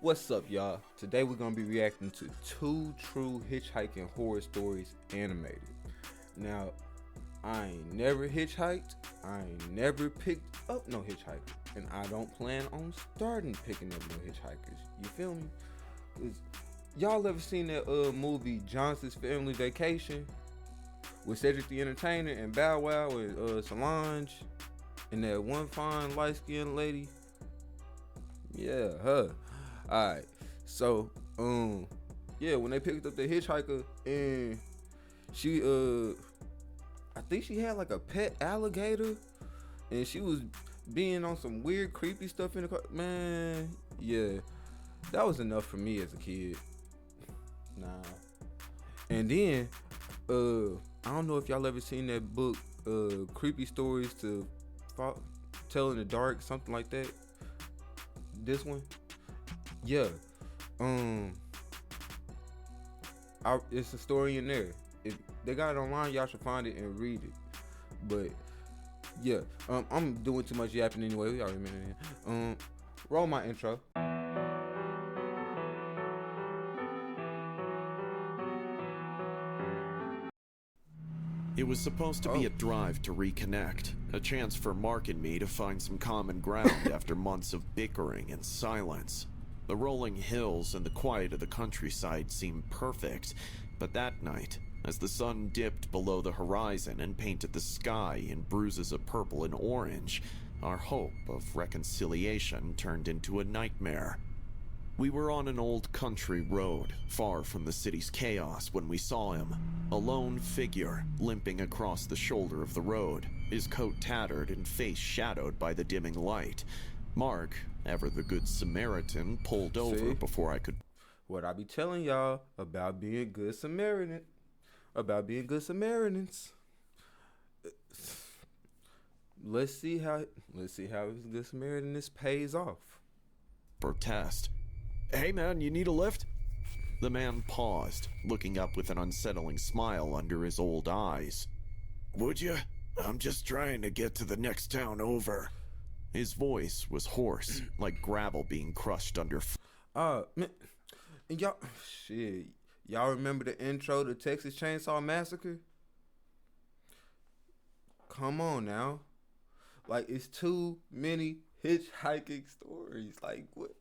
What's up, y'all? Today we're gonna be reacting to two true hitchhiking horror stories animated. Now, I ain't never hitchhiked, I ain't never picked up no hitchhiker, and I don't plan on starting picking up no hitchhikers. You feel me? 'Cause y'all ever seen that movie Johnson's Family Vacation with Cedric the Entertainer and Bow Wow with Solange and that one fine light skinned lady? Yeah, her. Alright. So, yeah, when they picked up the hitchhiker and she I think she had like a pet alligator and she was being on some weird creepy stuff in the car. Man, yeah. That was enough for me as a kid. Nah. And then I don't know if y'all ever seen that book, Creepy Stories to Tell in the Dark, something like that. This one, yeah. It's a story in there. If they got it online, y'all should find it and read it. But yeah, I'm doing too much yapping anyway. We already mentioned it. Roll my intro. It was supposed to be a drive to reconnect, a chance for Mark and me to find some common ground after months of bickering and silence. The rolling hills and the quiet of the countryside seemed perfect, but that night, as the sun dipped below the horizon and painted the sky in bruises of purple and orange, our hope of reconciliation turned into a nightmare. We were on an old country road, far from the city's chaos, when we saw him. A lone figure, limping across the shoulder of the road, his coat tattered and face shadowed by the dimming light. Mark, ever the good Samaritan, pulled over before I could... What I be telling y'all about being good Samaritan. About being good Samaritans. Let's see how his good Samaritan pays off. Protest. Hey man, you need a lift? The man paused, looking up with an unsettling smile under his old eyes. Would you? I'm just trying to get to the next town over. His voice was hoarse, like gravel being crushed under... Man, and y'all remember the intro to Texas Chainsaw Massacre? Come on now. Like, it's too many hitchhiking stories. Like, what?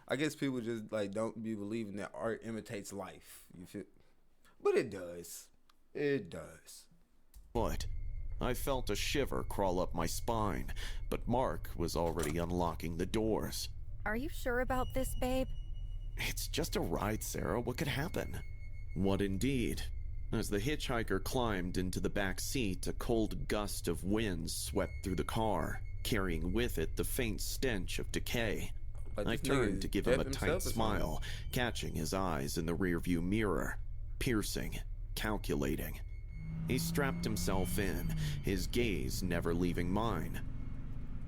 I guess people just like don't be believing that art imitates life. You feel? But it does. It does. What? I felt a shiver crawl up my spine, but Mark was already unlocking the doors. Are you sure about this, babe? It's just a ride, Sarah. What could happen? What indeed? As the hitchhiker climbed into the back seat, a cold gust of wind swept through the car, carrying with it the faint stench of decay. I turned to give him a tight smile, catching his eyes in the rearview mirror. Piercing, calculating. He strapped himself in, his gaze never leaving mine.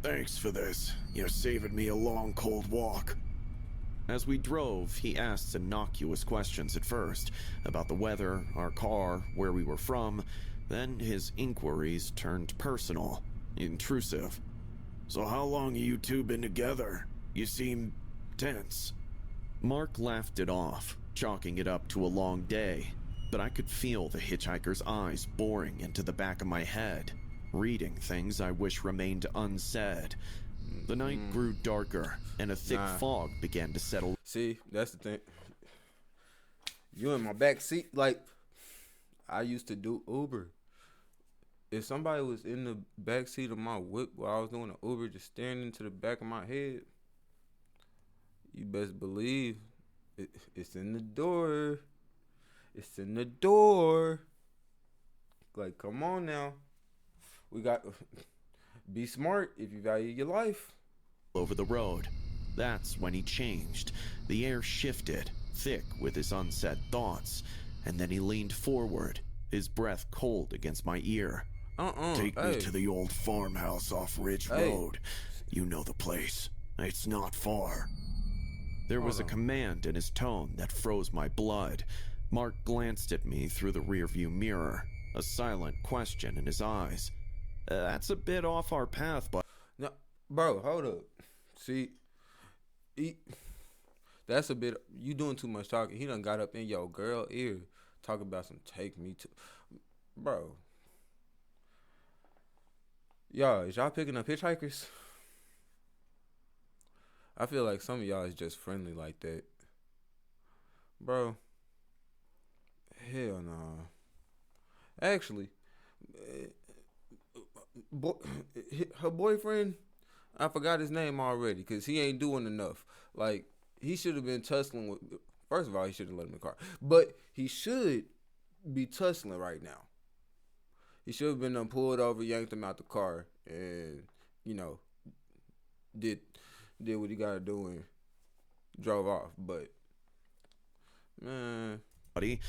Thanks for this. You're saving me a long, cold walk. As we drove, he asked innocuous questions at first, about the weather, our car, where we were from. Then his inquiries turned personal, intrusive. So how long have you two been together? You seem tense. Mark laughed it off, chalking it up to a long day, but I could feel the hitchhiker's eyes boring into the back of my head, reading things I wish remained unsaid. The night grew darker, and a thick fog began to settle. See, that's the thing. You in my back seat, like, I used to do Uber. If somebody was in the back seat of my whip while I was doing the Uber, just staring into the back of my head, you best believe it's in the door. It's in the door. Like, come on now. We got... Be smart if you value your life. Over the road. That's when he changed. The air shifted, thick with his unsaid thoughts, and then he leaned forward, his breath cold against my ear. Take me to the old farmhouse off Ridge Road. You know the place. It's not far. There was a command in his tone that froze my blood. Mark glanced at me through the rearview mirror, a silent question in his eyes. That's a bit off our path, but... No, bro, hold up. See, he, that's a bit. You doing too much talking. He done got up in your girl ear, talking about some take me to, bro. Y'all, is y'all picking up hitchhikers? I feel like some of y'all is just friendly like that, bro. Hell no. Actually, boy, her boyfriend, I forgot his name already because he ain't doing enough. Like, he should have been tussling with. First of all, he should have let him in the car, but he should be tussling right now. He should have been pulled over, yanked him out the car, and you know did did what he got to do and drove off. But man, Buddy,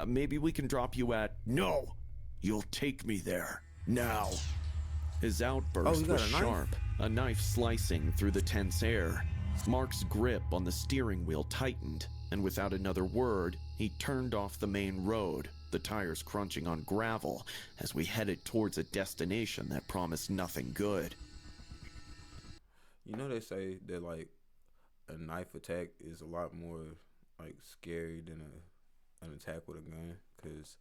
maybe we can drop you at. No! You'll take me there. Now! His outburst was sharp, a knife slicing through the tense air. Mark's grip on the steering wheel tightened, and without another word, he turned off the main road, the tires crunching on gravel as we headed towards a destination that promised nothing good. You know they say that like a knife attack is a lot more like scary than an attack with a gun because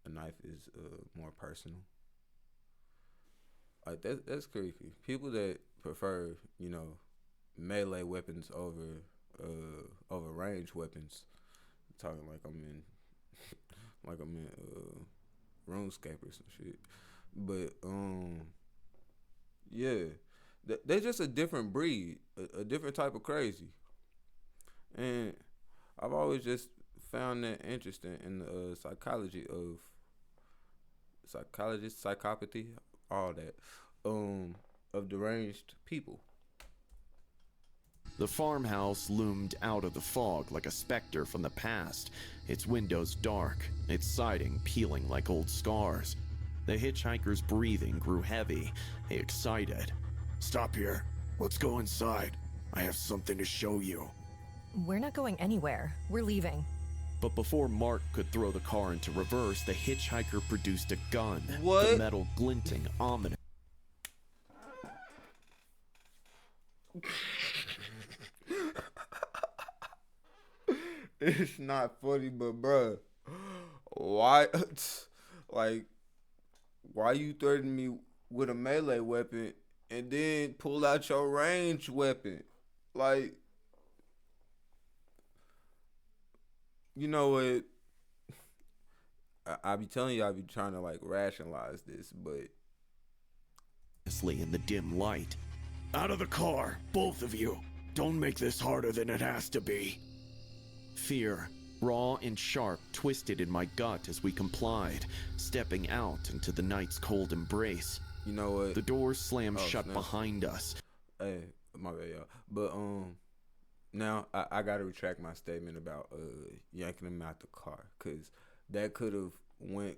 a knife is more personal. Like that's creepy. People that prefer melee weapons over range weapons. I'm talking like I'm in RuneScape or some shit. But yeah, they're just a different breed, a different type of crazy. And I've always just found that interesting in the psychopathy, all that, of deranged people. The farmhouse loomed out of the fog like a specter from the past, its windows dark, its siding peeling like old scars. The hitchhiker's breathing grew heavy, excited. Stop here. Let's go inside. I have something to show you. We're not going anywhere. We're leaving. But before Mark could throw the car into reverse, the hitchhiker produced a gun, What? the metal glinting ominous. It's not funny, but bruh, why, like, why you threaten me with a melee weapon and then pull out your range weapon? Like, you know what? I be telling you, I be trying to like rationalize this, but In the dim light. Out of the car, both of you. Don't make this harder than it has to be. Fear, raw and sharp, twisted in my gut as we complied, stepping out into the night's cold embrace. you know what? The doors slammed shut snap. behind us. Hey, my bad, y'all. But now I gotta retract my statement about yanking him out the car, cause that could have went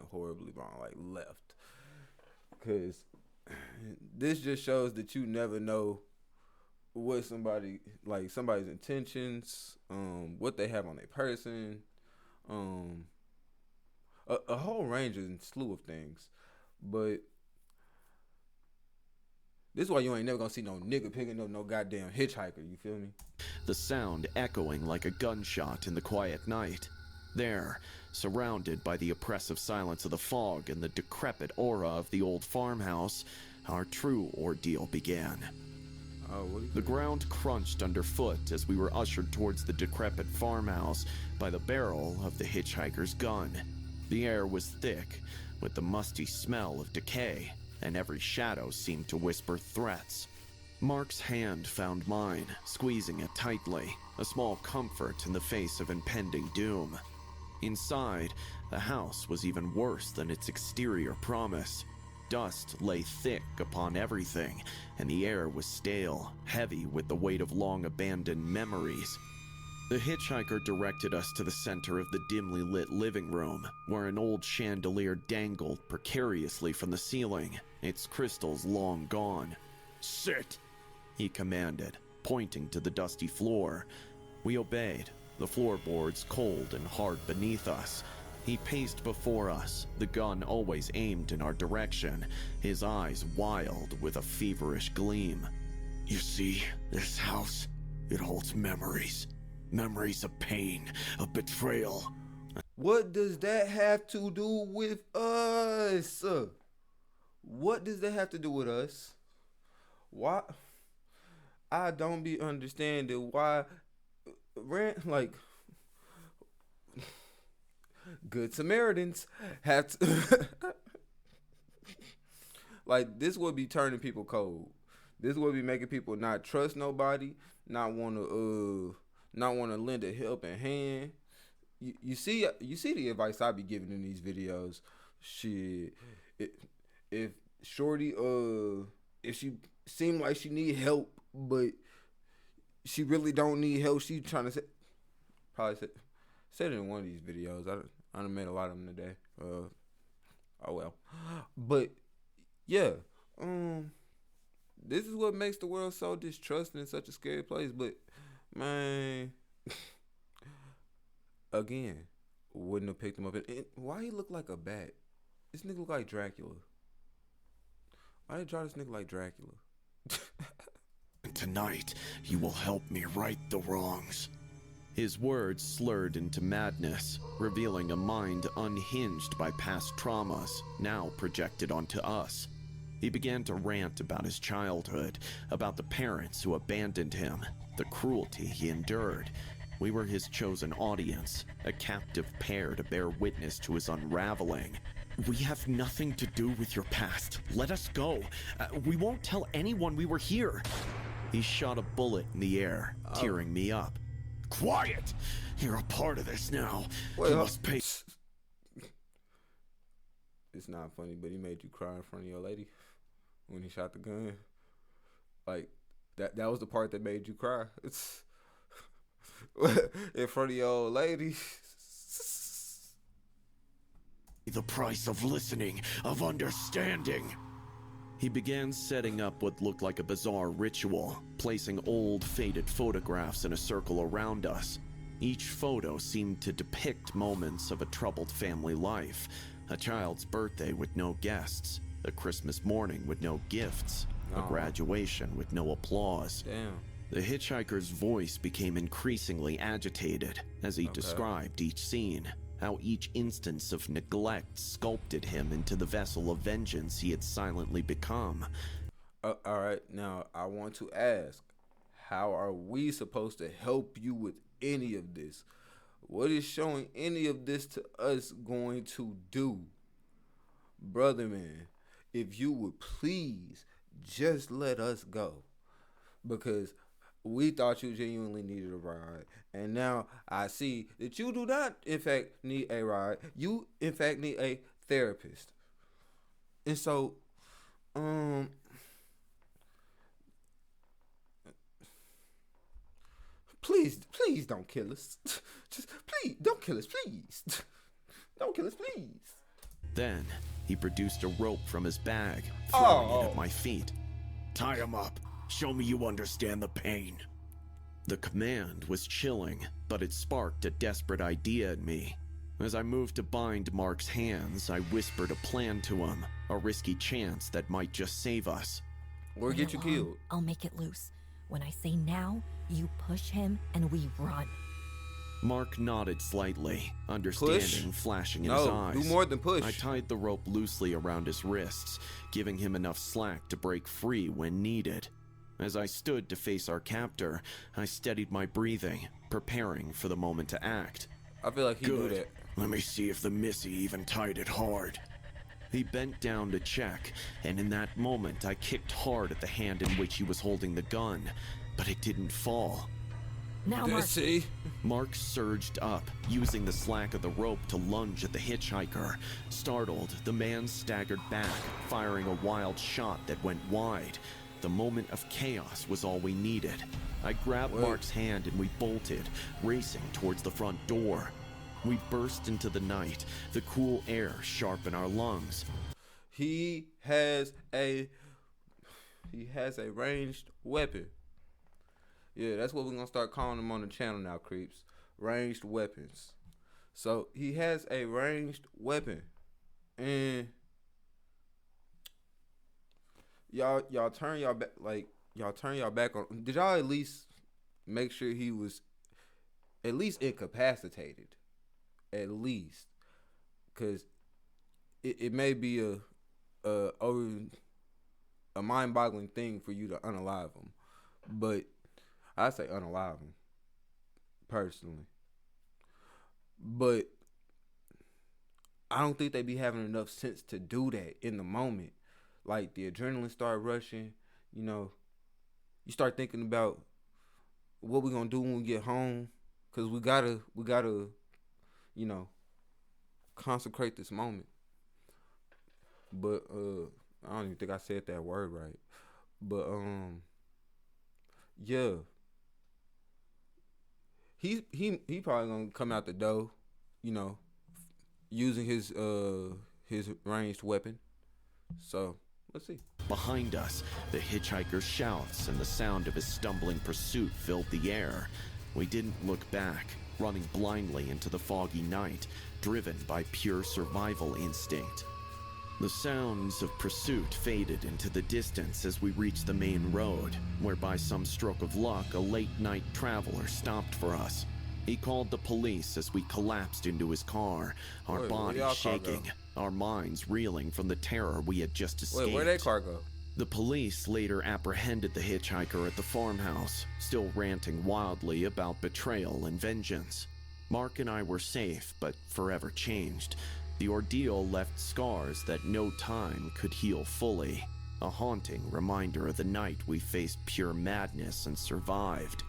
horribly wrong, like left. Cause this just shows that you never know what somebody's intentions, what they have on their person, a whole range and slew of things. But this is why you ain't never gonna see no nigga picking up no goddamn hitchhiker, you feel me? The sound echoing like a gunshot in the quiet night. There, surrounded by the oppressive silence of the fog and the decrepit aura of the old farmhouse, our true ordeal began. The ground crunched underfoot as we were ushered towards the decrepit farmhouse by the barrel of the hitchhiker's gun. The air was thick, with the musty smell of decay, and every shadow seemed to whisper threats. Mark's hand found mine, squeezing it tightly, a small comfort in the face of impending doom. Inside, the house was even worse than its exterior promise. Dust lay thick upon everything, and the air was stale, heavy with the weight of long-abandoned memories. The hitchhiker directed us to the center of the dimly lit living room, where an old chandelier dangled precariously from the ceiling, its crystals long gone. Sit! He commanded, pointing to the dusty floor. We obeyed, the floorboards cold and hard beneath us. He paced before us, the gun always aimed in our direction, his eyes wild with a feverish gleam. You see, this house, it holds memories. Memories of pain, of betrayal. What does that have to do with us? What does that have to do with us? Why? I don't be understanding why like good Samaritans have to like this would be turning people cold. This would be making people not trust nobody, not want to lend a helping hand. You see the advice I be giving in these videos. Shit, if Shorty if she seem like she need help, but she really don't need help, she trying to say, probably said it in one of these videos. I done made a lot of them today. Oh well, but yeah, this is what makes the world so distrusting and such a scary place. But man, again, wouldn't have picked him up. And why he look like a bat? This nigga look like Dracula. Why did draw this nigga like Dracula? And tonight, you will help me right the wrongs. His words slurred into madness, revealing a mind unhinged by past traumas, now projected onto us. He began to rant about his childhood, about the parents who abandoned him, the cruelty he endured. We were his chosen audience, a captive pair to bear witness to his unraveling. We have nothing to do with your past. Let us go. We won't tell anyone we were here. He shot a bullet in the air, tearing me up. Quiet! You're a part of this now. Wait, you must pay. It's not funny, but he made you cry in front of your lady when he shot the gun. Like that was the part that made you cry. It's in front of your old lady. The price of listening, of understanding. He began setting up what looked like a bizarre ritual, placing old, faded photographs in a circle around us. Each photo seemed to depict moments of a troubled family life, a child's birthday with no guests, a Christmas morning with no gifts, a graduation with no applause. Damn. The hitchhiker's voice became increasingly agitated as he described each scene, how each instance of neglect sculpted him into the vessel of vengeance he had silently become. All right, now I want to ask, how are we supposed to help you with any of this? What is showing any of this to us going to do? Brother man, if you would please just let us go, because we thought you genuinely needed a ride, and now I see that you do not, in fact, need a ride. You, in fact, need a therapist. And so, please don't kill us. Just please don't kill us, please. Don't kill us, please. Then he produced a rope from his bag, throwing it at my feet. Tie him up. Show me you understand the pain. The command was chilling, but it sparked a desperate idea in me. As I moved to bind Mark's hands, I whispered a plan to him, a risky chance that might just save us. Or get you killed. I'll make it loose. When I say now, you push him and we run. Mark nodded slightly, understanding flashing in his eyes. Do more than push. I tied the rope loosely around his wrists, giving him enough slack to break free when needed. As I stood to face our captor, I steadied my breathing, preparing for the moment to act. I feel like he knew Good. that. Let me see if the missy even tied it hard. He bent down to check, and in that moment I kicked hard at the hand in which he was holding the gun, but it didn't fall. Now, Mark. See? Mark surged up, using the slack of the rope to lunge at the hitchhiker. Startled, the man staggered back, firing a wild shot that went wide. The moment of chaos was all we needed. I grabbed Mark's hand and we bolted, racing towards the front door. We burst into the night, the cool air sharp in our lungs. He has a ranged weapon. Yeah, that's what we're gonna start calling them on the channel now, creeps. Ranged weapons. So he has a ranged weapon, and y'all turn y'all back, like y'all turn y'all back on. Did y'all at least make sure he was at least incapacitated? At least, because it may be a mind-boggling thing for you to unalive him, but I say unalive him personally. But I don't think they be having enough sense to do that in the moment. Like the adrenaline start rushing, you know, you start thinking about what we gonna do when we get home, cause we gotta, you know, consecrate this moment. But I don't even think I said that word right. But yeah, he probably gonna come out the door, you know, using his ranged weapon. So let's see. Behind us, the hitchhiker's shouts and the sound of his stumbling pursuit filled the air. We didn't look back, running blindly into the foggy night, driven by pure survival instinct. The sounds of pursuit faded into the distance as we reached the main road, where by some stroke of luck, a late-night traveler stopped for us. He called the police as we collapsed into his car, our bodies shaking, our minds reeling from the terror we had just escaped. Wait, where'd that car go? The police later apprehended the hitchhiker at the farmhouse, still ranting wildly about betrayal and vengeance. Mark and I were safe, but forever changed. The ordeal left scars that no time could heal fully, a haunting reminder of the night we faced pure madness and survived.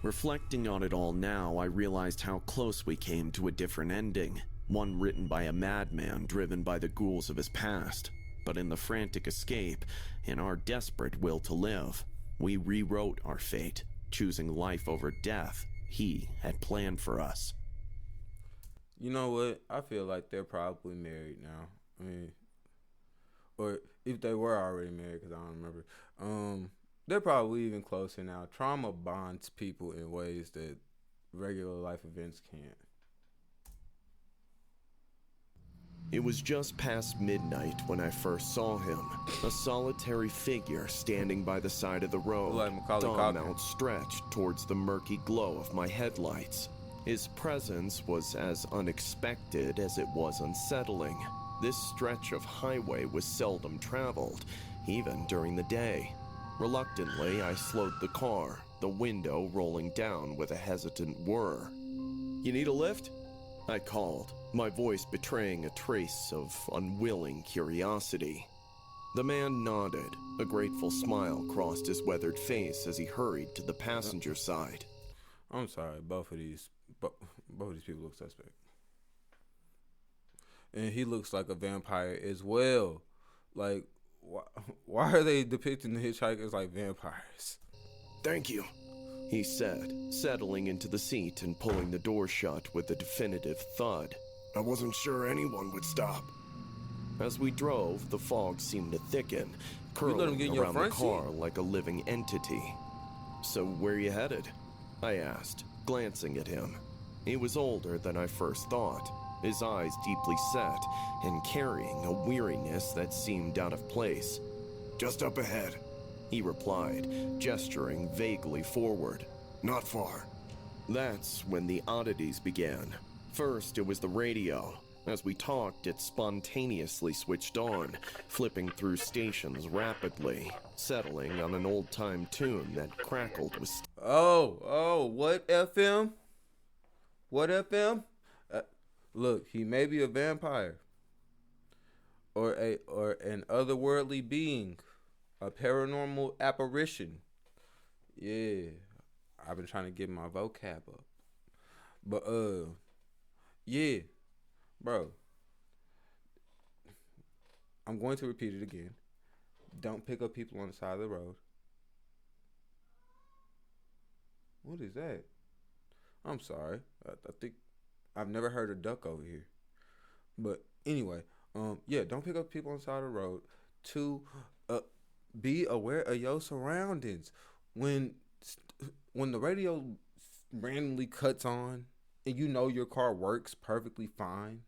Reflecting on it all now, I realized how close we came to a different ending, one written by a madman driven by the ghouls of his past. But in the frantic escape, in our desperate will to live, we rewrote our fate, choosing life over death he had planned for us. You know what? I feel like they're probably married now. I mean, or if they were already married, because I don't remember. They're probably even closer now. Trauma bonds people in ways that regular life events can't. It was just past midnight when I first saw him, a solitary figure standing by the side of the road, Like Macaulay thumb Culkin. outstretched towards the murky glow of my headlights. His presence was as unexpected as it was unsettling. This stretch of highway was seldom traveled, even during the day. Reluctantly, I slowed the car, the window rolling down with a hesitant whir. "You need a lift?" I called, my voice betraying a trace of unwilling curiosity. The man nodded. A grateful smile crossed his weathered face as he hurried to the passenger side. I'm sorry, both of these people look suspect. And he looks like a vampire as well. Like, why are they depicting the hitchhikers like vampires? Thank you. He said, settling into the seat and pulling the door shut with a definitive thud. I wasn't sure anyone would stop. As we drove, the fog seemed to thicken, let him curling get in your around the front car seat? like a living entity. "So where are you headed?" I asked, glancing at him. He was older than I first thought, his eyes deeply set and carrying a weariness that seemed out of place. Just up ahead. He replied, gesturing vaguely forward. Not far. That's when the oddities began. First, it was the radio. As we talked, it spontaneously switched on, flipping through stations rapidly, settling on an old-time tune that crackled with... What FM? What FM? Look, he may be a vampire, or an otherworldly being, a paranormal apparition. Yeah, I've been trying to get my vocab up, but yeah, bro. I'm going to repeat it again. Don't pick up people on the side of the road. What is that? I'm sorry. I think I've never heard a duck over here. But anyway, yeah, don't pick up people on the side of the road. 2, be aware of your surroundings. When the radio randomly cuts on and you know your car works perfectly fine.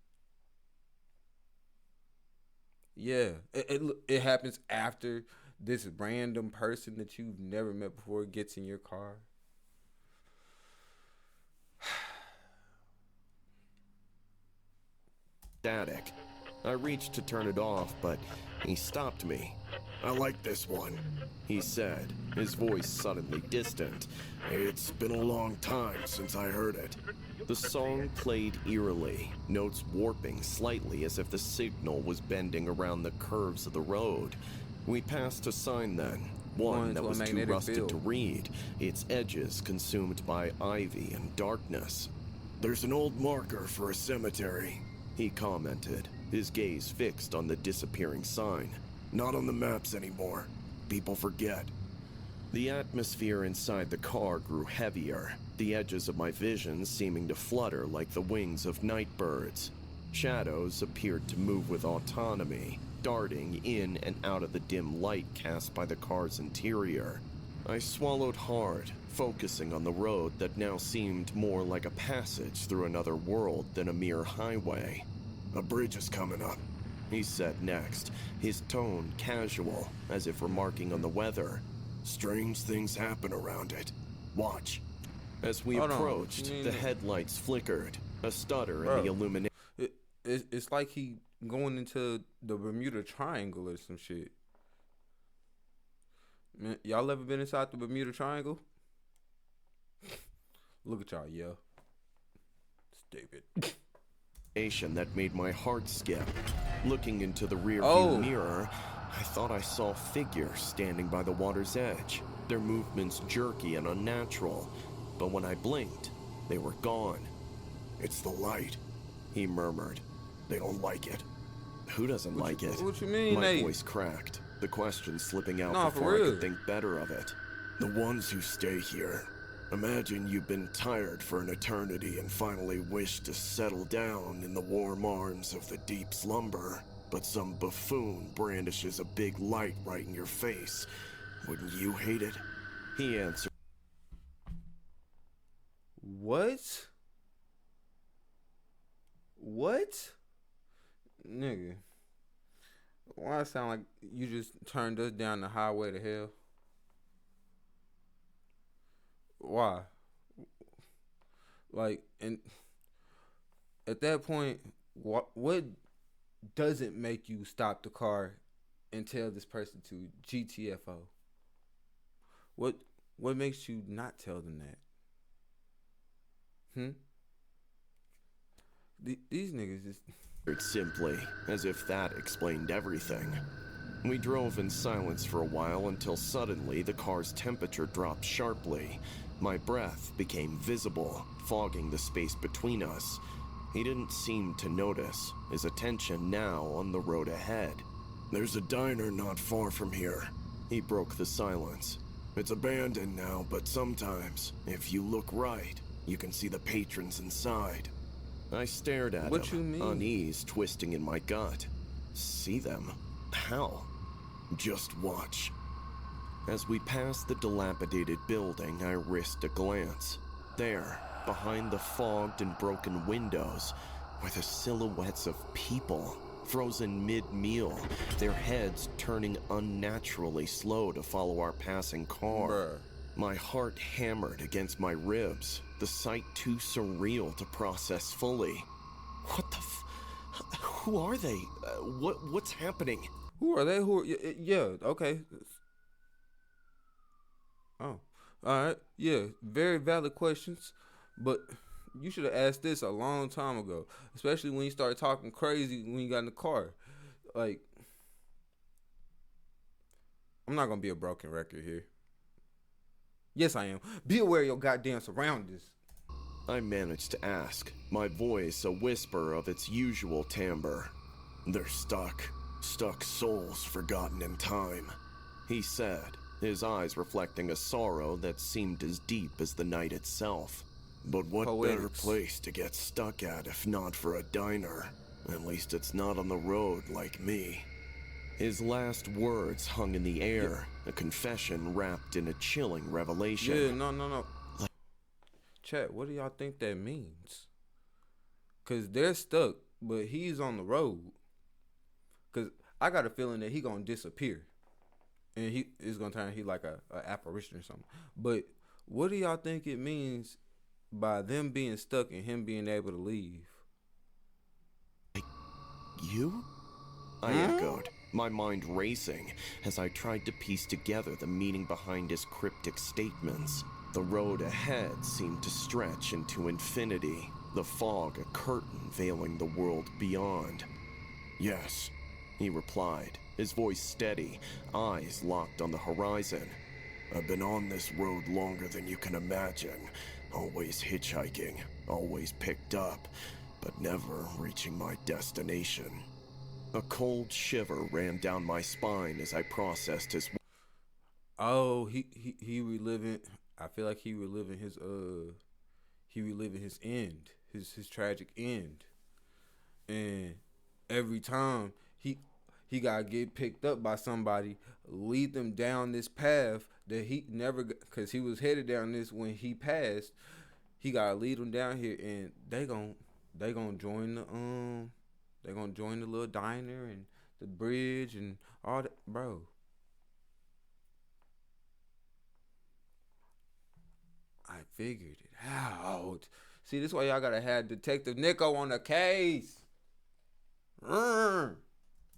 Yeah, it happens after this random person that you've never met before gets in your car. Static. I reached to turn it off, but he stopped me. I like this one. He said, his voice suddenly distant. It's been a long time since I heard it. The song played eerily, notes warping slightly as if the signal was bending around the curves of the road. We passed a sign then, one that was too rusted to read, its edges consumed by ivy and darkness. There's an old marker for a cemetery, he commented, his gaze fixed on the disappearing sign. Not on the maps anymore. People forget. The atmosphere inside the car grew heavier, the edges of my vision seeming to flutter like the wings of night birds. Shadows appeared to move with autonomy, darting in and out of the dim light cast by the car's interior. I swallowed hard, focusing on the road that now seemed more like a passage through another world than a mere highway. A bridge is coming up, he said next, his tone casual, as if remarking on the weather. Strange things happen around it. Watch. As we approached, the headlights flickered, a stutter in the illumination. It's like he going into the Bermuda Triangle or some shit. Man, y'all ever been inside the Bermuda Triangle? Look at y'all, yo. Stupid. That made my heart skip. Looking into the rearview mirror, I thought I saw figures standing by the water's edge, their movements jerky and unnatural. But when I blinked, they were gone. It's the light, he murmured. They don't like it. Who doesn't like it? What you mean, My voice cracked, the question slipping out before I could think better of it. The ones who stay here. Imagine you've been tired for an eternity and finally wish to settle down in the warm arms of the deep slumber, but some buffoon brandishes a big light right in your face. Wouldn't you hate it? He answered. What? What? Nigga. Why it sound like you just turned us down the highway to hell? Why? Like, and at that point, what doesn't make you stop the car and tell this person to GTFO? What makes you not tell them that? These niggas just Simply, as if that explained everything. We drove in silence for a while until suddenly the car's temperature dropped sharply. My breath became visible, fogging the space between us. He didn't seem to notice, his attention now on the road ahead. There's a diner not far from here. He broke the silence. It's abandoned now, but sometimes, if you look right, you can see the patrons inside. I stared at him, What you mean? unease twisting in my gut. See them? How? Just watch. As we passed the dilapidated building, I risked a glance. There, behind the fogged and broken windows, were the silhouettes of people, frozen mid-meal, their heads turning unnaturally slow to follow our passing car. Bruh. My heart hammered against my ribs, the sight too surreal to process fully. What the who are they? What's happening? Who are they? Yeah, okay. Oh, all right. Yeah, very valid questions, but you should have asked this a long time ago, especially when you started talking crazy when you got in the car. Like, I'm not gonna be a broken record here. Yes, I am. Be aware of your goddamn surroundings. I managed to ask, my voice a whisper of its usual timbre. They're stuck souls forgotten in time, he said, his eyes reflecting a sorrow that seemed as deep as the night itself. But what Poetics. better place to get stuck at if not for a diner? At least it's not on the road like me. His last words hung in the air, a confession wrapped in a chilling revelation. Yeah, no. Chat, what do y'all think that means? Cause they're stuck, but he's on the road. Cause I got a feeling that he gonna disappear. and he is gonna turn he like a apparition or something. But what do y'all think it means by them being stuck and him being able to leave? You? I echoed, my mind racing as I tried to piece together the meaning behind his cryptic statements. The road ahead seemed to stretch into infinity, the fog a curtain veiling the world beyond. Yes. He replied, his voice steady, eyes locked on the horizon. I've been on this road longer than you can imagine. Always hitchhiking, always picked up, but never reaching my destination. A cold shiver ran down my spine as I processed his. Oh, he reliving. I feel like he reliving his end, his tragic end, and every time he gotta get picked up by somebody, lead them down this path that he never, cause he was headed down this when he passed. He gotta lead them down here, and they gonna join the They're gonna join the little diner and the bridge and all that, bro. I figured it out. See, this is why y'all gotta have Detective Nico on the case.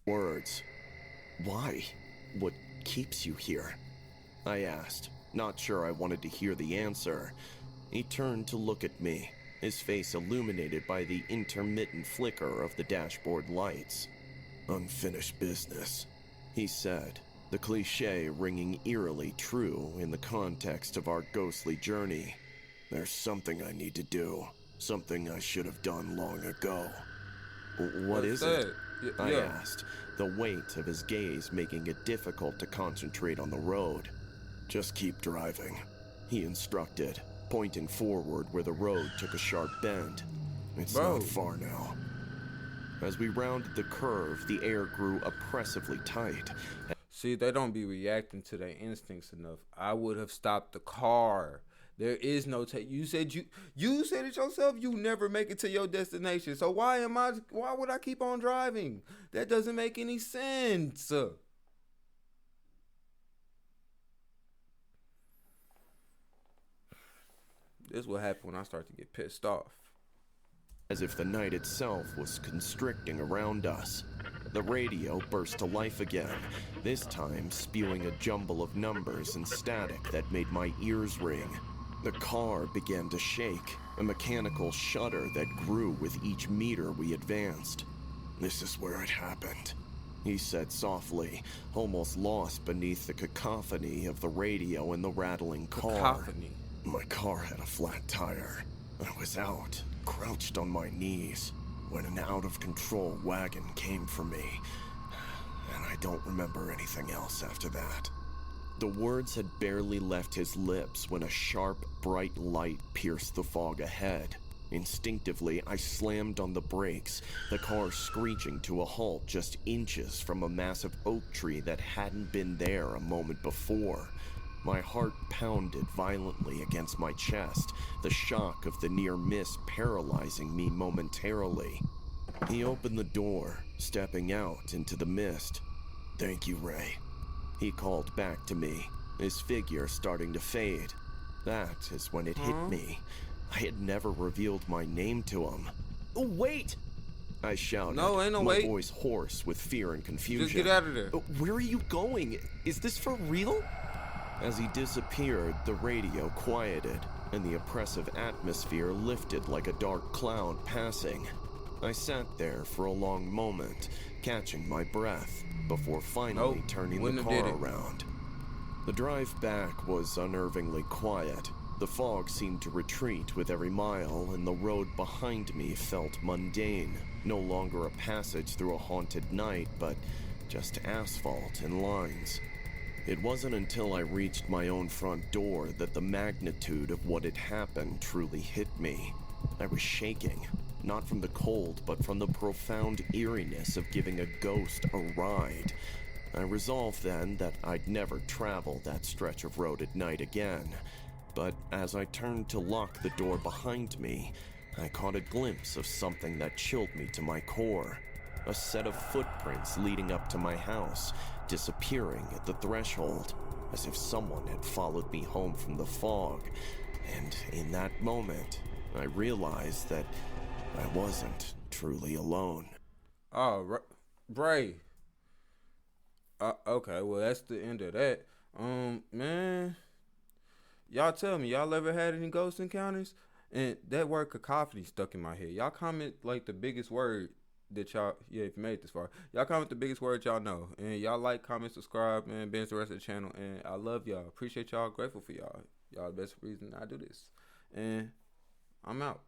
Words. Why? What keeps you here? I asked, not sure I wanted to hear the answer. He turned to look at me, his face illuminated by the intermittent flicker of the dashboard lights. Unfinished business, he said, the cliche ringing eerily true in the context of our ghostly journey. There's something I need to do, something I should have done long ago. What is it? I Yeah. asked, the weight of his gaze making it difficult to concentrate on the road. Just keep driving, He instructed, pointing forward where the road took a sharp bend. It's Bro. not far now. As we rounded the curve, the air grew oppressively tight. See, they don't be reacting to their instincts enough. I would have stopped the car. There is no you said you said it yourself, you never make it to your destination. So why would I keep on driving? That doesn't make any sense. This is what happened when I start to get pissed off. As if the night itself was constricting around us. The radio burst to life again, this time spewing a jumble of numbers and static that made my ears ring. The car began to shake, a mechanical shudder that grew with each meter we advanced. This is where it happened, he said softly, almost lost beneath the cacophony of the radio and the rattling car. Cacophony. My car had a flat tire. I was out, crouched on my knees, when an out-of-control wagon came for me, and I don't remember anything else after that. The words had barely left his lips when a sharp, bright light pierced the fog ahead. Instinctively, I slammed on the brakes, the car screeching to a halt just inches from a massive oak tree that hadn't been there a moment before. My heart pounded violently against my chest, the shock of the near miss paralyzing me momentarily. He opened the door, stepping out into the mist. Thank you, Ray. He called back to me, his figure starting to fade. That is when it hit me. I had never revealed my name to him. Oh, wait! I shouted, No, ain't no my wait. voice hoarse with fear and confusion. Just get out of there. Where are you going? Is this for real? As he disappeared, the radio quieted, and the oppressive atmosphere lifted like a dark cloud passing. I sat there for a long moment, catching my breath, before finally turning the wouldn't have did car it. around. The drive back was unnervingly quiet. The fog seemed to retreat with every mile, and the road behind me felt mundane, no longer a passage through a haunted night, but just asphalt and lines. It wasn't until I reached my own front door that the magnitude of what had happened truly hit me. I was shaking, not from the cold, but from the profound eeriness of giving a ghost a ride. I resolved then that I'd never travel that stretch of road at night again. But as I turned to lock the door behind me, I caught a glimpse of something that chilled me to my core. A set of footprints leading up to my house, disappearing at the threshold, as if someone had followed me home from the fog. And in that moment, I realized that I wasn't truly alone. Oh, Bray. Okay, well that's the end of that. Man, y'all tell me, y'all ever had any ghost encounters? And that word cacophony stuck in my head. Y'all comment like the biggest word that y'all, yeah, if you made it this far, y'all comment the biggest word y'all know. And y'all like, comment, subscribe, man, binge the rest of the channel. And I love y'all. Appreciate y'all. Grateful for y'all. Y'all the best reason I do this. And I'm out.